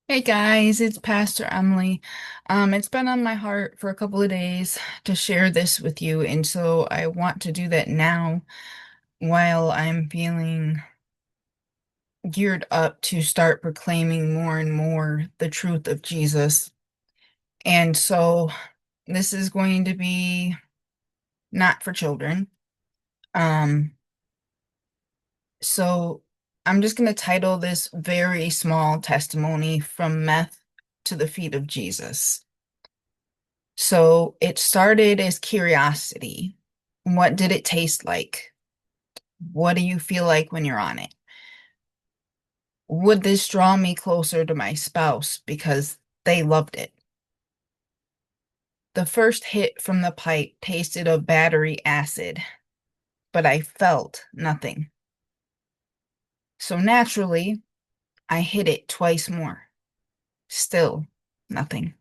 Hey guys, it's Pastor Emily. It's been on my heart for a couple of days to share this with you, and so I want to do that now while I'm feeling geared up to start proclaiming more and more the truth of Jesus. And so this is going to be not for children. Um, so I'm just going to title this very small testimony from meth to the feet of Jesus. So it started as curiosity. What did it taste like? What do you feel like when you're on it? Would this draw me closer to my spouse because they loved it? The first hit from the pipe tasted of battery acid, but I felt nothing. So naturally, I hit it twice more. Still nothing.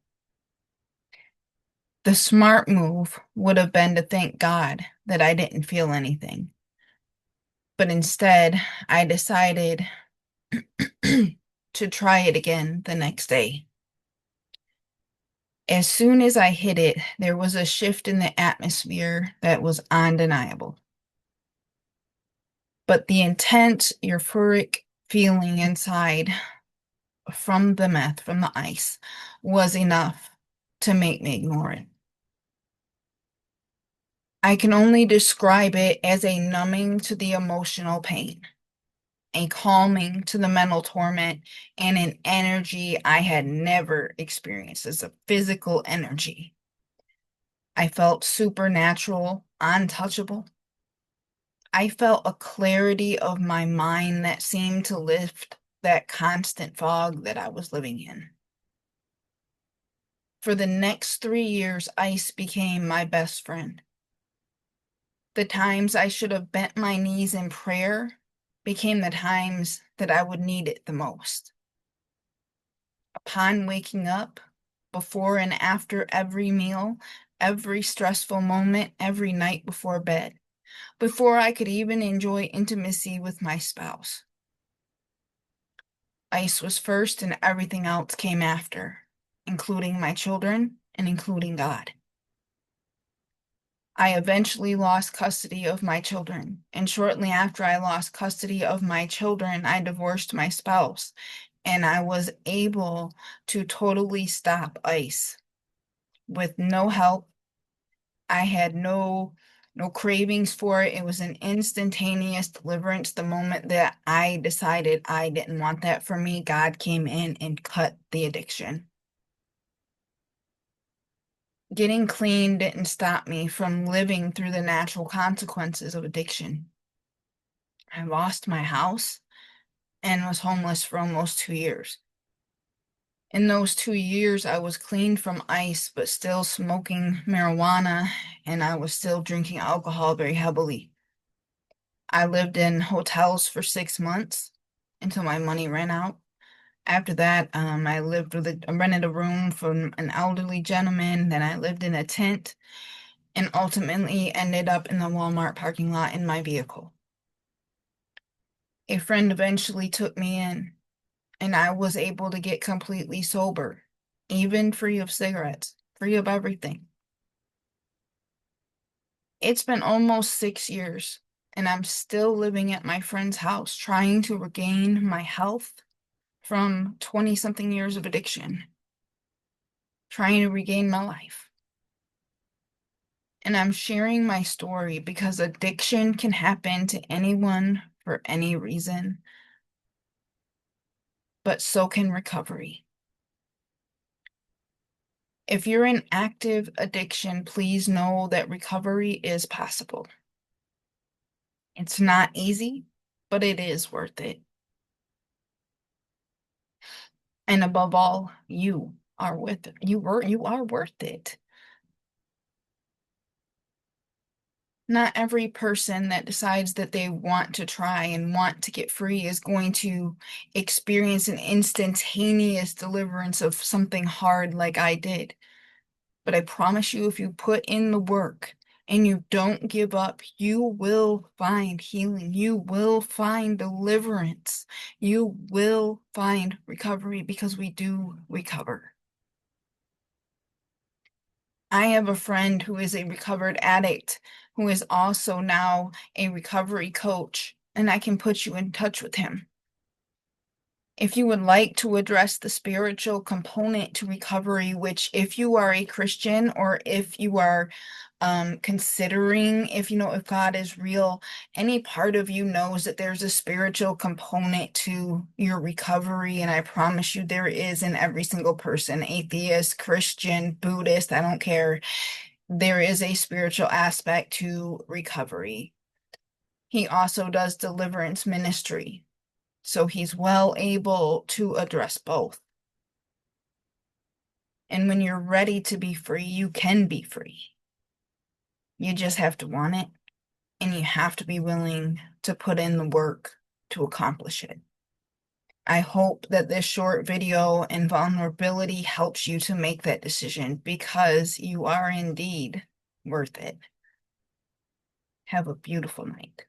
The smart move would have been to thank God that I didn't feel anything. But instead, I decided to try it again the next day. As soon as I hit it, there was a shift in the atmosphere that was undeniable. But the intense euphoric feeling inside from the meth, from the ice, was enough to make me ignore it. I can only describe it as a numbing to the emotional pain, a calming to the mental torment, and an energy I had never experienced as a physical energy. I felt supernatural, untouchable. I felt a clarity of my mind that seemed to lift that constant fog that I was living in. For the next 3 years, ice became my best friend. The times I should have bent my knees in prayer became the times that I would need it the most. Upon waking up, before and after every meal, every stressful moment, every night before bed, before I could even enjoy intimacy with my spouse. Ice was first and everything else came after, including my children and including God. I eventually lost custody of my children, and shortly after I lost custody of my children, I divorced my spouse, and I was able to totally stop ice with no help. I had no cravings for it. It was an instantaneous deliverance. The moment that I decided I didn't want that for me, God came in and cut the addiction. Getting clean didn't stop me from living through the natural consequences of addiction. I lost my house and was homeless for almost 2 years. In those 2 years, I was clean from ice, but still smoking marijuana, and I was still drinking alcohol very heavily. I lived in hotels for 6 months until my money ran out. After that, I rented a room from an elderly gentleman. Then I lived in a tent and ultimately ended up in the Walmart parking lot in my vehicle. A friend eventually took me in, and I was able to get completely sober, even free of cigarettes, free of everything. It's been almost 6 years, and I'm still living at my friend's house, trying to regain my health from 20 something years of addiction, trying to regain my life. And I'm sharing my story because addiction can happen to anyone for any reason, but so can recovery. If you're in active addiction, please know that recovery is possible. It's not easy, but it is worth it. And above all, you are worth it. Not every person that decides that they want to try and want to get free is going to experience an instantaneous deliverance of something hard like I did. But I promise you, if you put in the work, and you don't give up, you will find healing. You will find deliverance. You will find recovery, because we do recover. I have a friend who is a recovered addict who is also now a recovery coach, and I can put you in touch with him. If you would like to address the spiritual component to recovery, which if you are a Christian, or if you are considering if you know if God is real, any part of you knows that there's a spiritual component to your recovery, and I promise you there is in every single person, atheist, Christian, Buddhist, I don't care. There is a spiritual aspect to recovery. He also does deliverance ministry, so he's well able to address both. And when you're ready to be free, you can be free. You just have to want it, and you have to be willing to put in the work to accomplish it. I hope that this short video and vulnerability helps you to make that decision, because you are indeed worth it. Have a beautiful night.